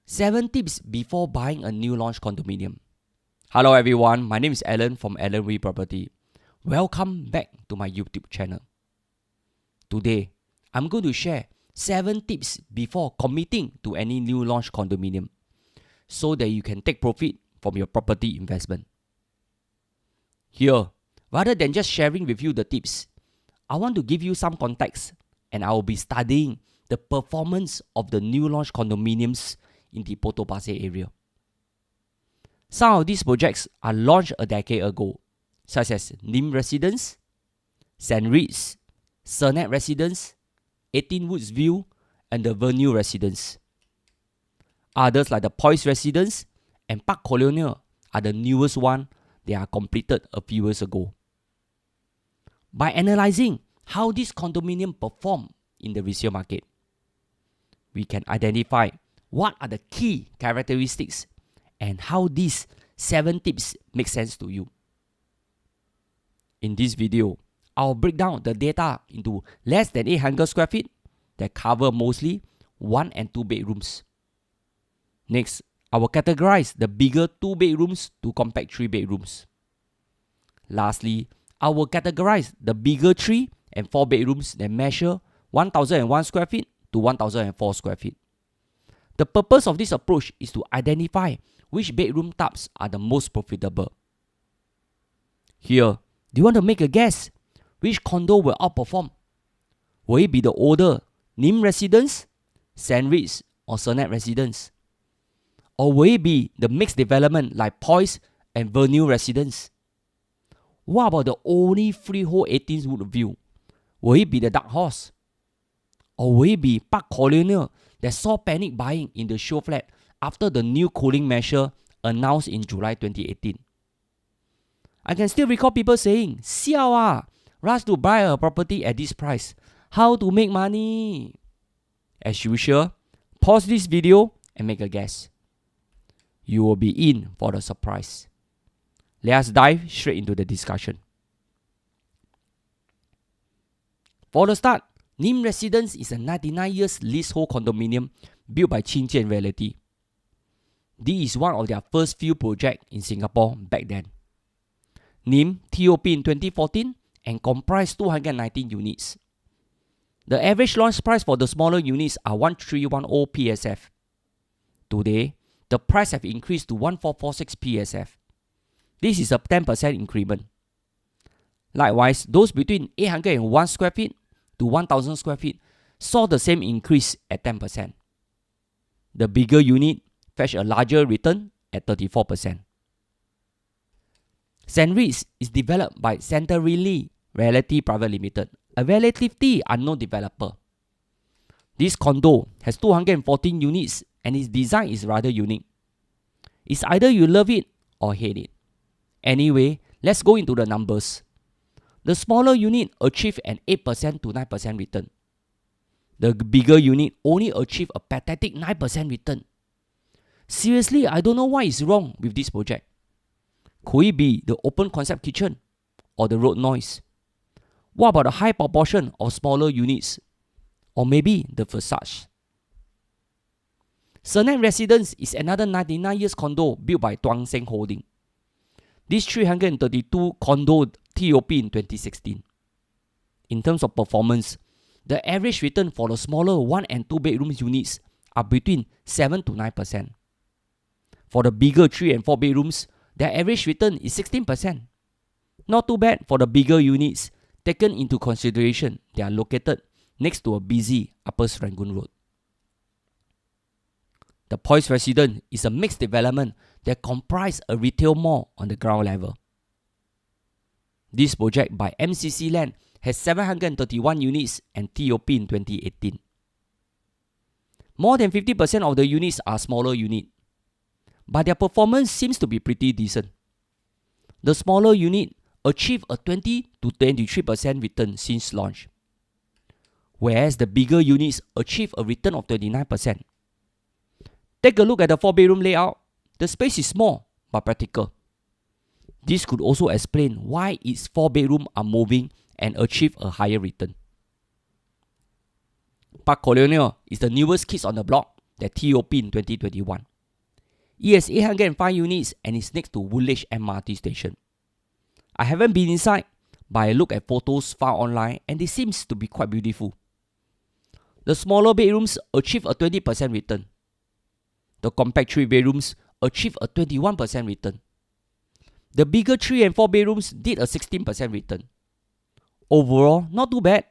7 tips before buying a new launch condominium. Hello everyone, my name is Alan from Alan Wee Property. Welcome back to my YouTube channel. Today, I'm going to share 7 tips before committing to any new launch condominium so that you can take profit from your property investment. Here, rather than just sharing with you the tips, I want to give you some context and I will be studying the performance of the new launch condominiums in the Potong Pasir area. Some of these projects are launched a decade ago, such as Nim Residences, Sant Ritz, Sennett Residence, 18 Woodsville, and the Nim Residences. Others like the Poiz Residence and Colonial are the newest one that are completed a few years ago. By analyzing how this condominium perform in the resale market, we can identify what are the key characteristics and how these 7 tips make sense to you. In this video, I'll break down the data into less than 800 square feet that cover mostly 1 and 2 bedrooms. Next, I will categorize the bigger 2 bedrooms to compact 3 bedrooms. Lastly, I will categorize the bigger 3 and 4 bedrooms that measure 1001 square feet to 1004 square feet. The purpose of this approach is to identify which bedroom types are the most profitable. Here, do you want to make a guess? Which condo will outperform? Will it be the older Nim Residence, Sant Ritz, or Sennett Residence? Or will it be the mixed development like Poiz and Nim Residence? What about the only freehold 18 Woodsville? Will it be the Dark Horse? Or will it be Colonial that saw panic buying in the show flat after the new cooling measure announced in July 2018? I can still recall people saying, "Siao ah, rush to buy a property at this price. How to make money?" As usual, pause this video and make a guess. You will be in for the surprise. Let us dive straight into the discussion. For the start, Nim Residence is a 99 years leasehold condominium built by Qingjian Realty. This is one of their first few projects in Singapore back then. Nim TOP in 2014 and comprised 219 units. The average launch price for the smaller units are 1310 PSF. Today, the price have increased to 1446 PSF. This is a 10% increment. Likewise, those between 801 square feet to 1000 square feet saw the same increase at 10%. The bigger unit fetched a larger return at 34%. Sant Ritz is developed by Sant Ritz Realty Private Limited, a relatively unknown developer. This condo has 214 units and its design is rather unique. It's either you love it or hate it. Anyway, let's go into the numbers. The smaller unit achieved an 8% to 9% return. The bigger unit only achieved a pathetic 9% return. Seriously, I don't know what is wrong with this project. Could it be the open concept kitchen or the road noise? What about the high proportion of smaller units? Or maybe the facade? Sennett Residence is another 99 years condo built by Tuang Seng Holding. This 332 condo TOP in 2016. In terms of performance, the average return for the smaller 1 and 2 bedroom units are between 7 to 9%. For the bigger 3 and 4 bedrooms, their average return is 16%. Not too bad for the bigger units, taken into consideration they are located next to a busy Upper Serangoon Road. The Poiz Residence is a mixed development that comprises a retail mall on the ground level. This project by MCC Land has 731 units and TOP in 2018. More than 50% of the units are smaller units, but their performance seems to be pretty decent. The smaller unit achieved a 20 to 23% return since launch, whereas the bigger units achieve a return of 29%. Take a look at the 4-bedroom layout. The space is small but practical. This could also explain why its 4-bedroom are moving and achieve a higher return. Colonial is the newest kids on the block that TOP in 2021. It has 805 units and is next to Woodville MRT station. I haven't been inside, but I look at photos found online and they seems to be quite beautiful. The smaller bedrooms achieve a 20% return. The compact 3 bedrooms achieve a 21% return. The bigger 3 and 4 bedrooms did a 16% return. Overall, not too bad.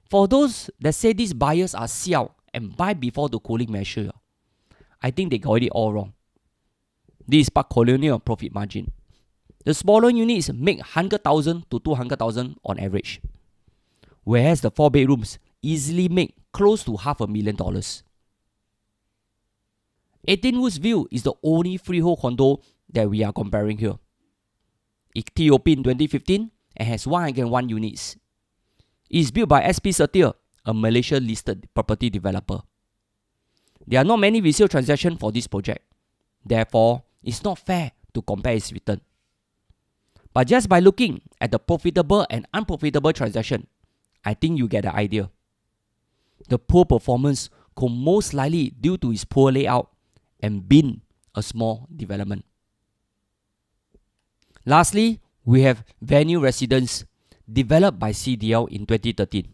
For those that say these buyers are siao and buy before the cooling measure, I think they got it all wrong. This is Park Colonial profit margin. The smaller units make 100,000 to 200,000 on average, whereas the 4 bedrooms easily make close to $500,000. 18 Woodsville is the only freehold condo that we are comparing here. It TOP in 2015 and has 101 units. It is built by SP Setia, a Malaysia-listed property developer. There are not many resale transactions for this project. Therefore, it's not fair to compare its return. But just by looking at the profitable and unprofitable transaction, I think you get the idea. The poor performance could most likely due to its poor layout and being a small development. Lastly, we have Nim Residences, developed by CDL in 2013.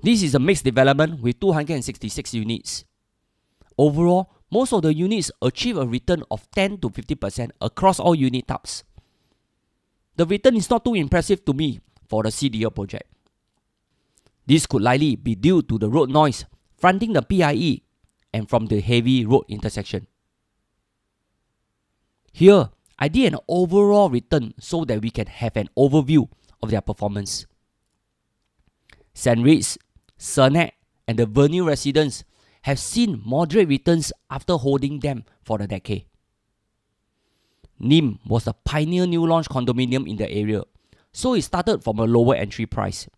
This is a mixed development with 266 units. Overall, most of the units achieve a return of 10 to 50% across all unit types. The return is not too impressive to me for the CDL project. This could likely be due to the road noise fronting the PIE and from the heavy road intersection. Here, I did an overall return so that we can have an overview of their performance. Sant Ritz, Sennett, and the Nim Residences have seen moderate returns after holding them for a decade. Nim was the pioneer new launch condominium in the area, so it started from a lower entry price.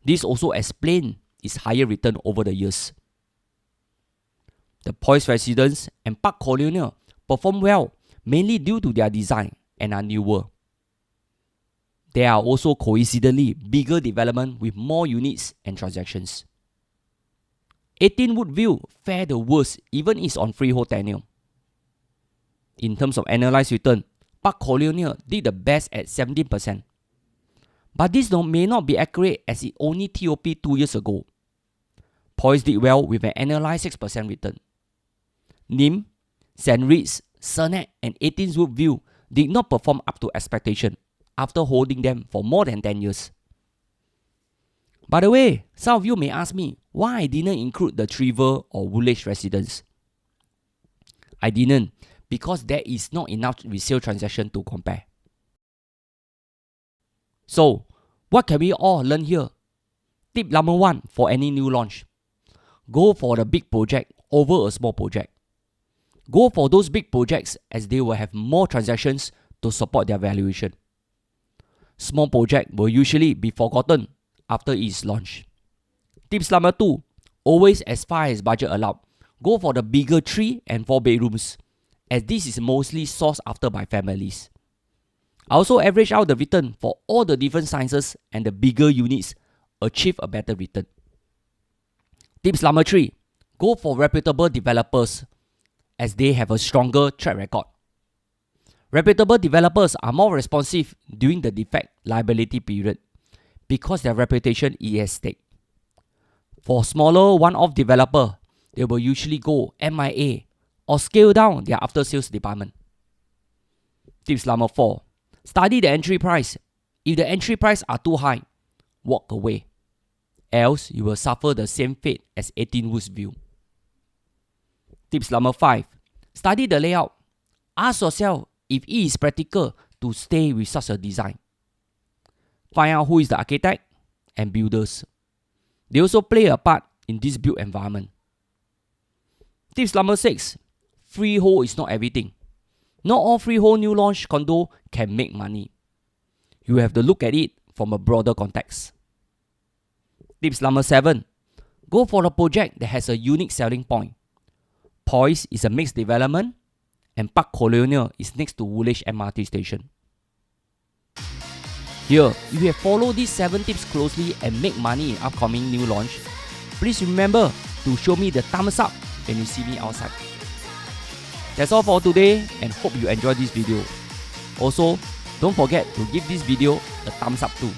This also explains its higher return over the years. The Poiz Residence and Park Colonial perform well, mainly due to their design and are newer. There are also coincidentally bigger development with more units and transactions. 18 Woodsville fared the worst even is on freehold tenure. In terms of annualized return, Park Colonial did the best at 17%. But this may not be accurate as it only TOP 2 years ago. Poiz did well with an annualized 6% return. Nim, Sant Ritz, Sennett, and 18 Woodsville did not perform up to expectation after holding them for more than 10 years. By the way, some of you may ask me why I didn't include the Trevor or Woodville residence. I didn't because there is not enough resale transaction to compare. So, what can we all learn here? Tip number 1 for any new launch. Go for the big project over a small project. Go for those big projects as they will have more transactions to support their valuation. Small project will usually be forgotten after its launch. Tips number 2, always as far as budget allowed. Go for the bigger 3 and 4 bedrooms, as this is mostly sought after by families. I also average out the return for all the different sizes and the bigger units achieve a better return. Tips number 3, go for reputable developers as they have a stronger track record. Reputable developers are more responsive during the defect liability period because their reputation is at stake. For smaller one-off developer, they will usually go MIA or scale down their after-sales department. Tips number 4, study the entry price. If the entry price are too high, walk away. Else, you will suffer the same fate as 18 Woodsville. Tips number 5, study the layout. Ask yourself if it is practical to stay with such a design. Find out who is the architect and builders. They also play a part in this built environment. Tips number 6, freehold is not everything. Not all freehold new launch condo can make money. You have to look at it from a broader context. Tips number 7, go for a project that has a unique selling point. Poiz is a mixed development and Park Colonial is next to Woodville MRT station. Here, if you have followed these 7 tips closely and make money in upcoming new launch, please remember to show me the thumbs up when you see me outside. That's all for today and hope you enjoyed this video. Also, don't forget to give this video a thumbs up too.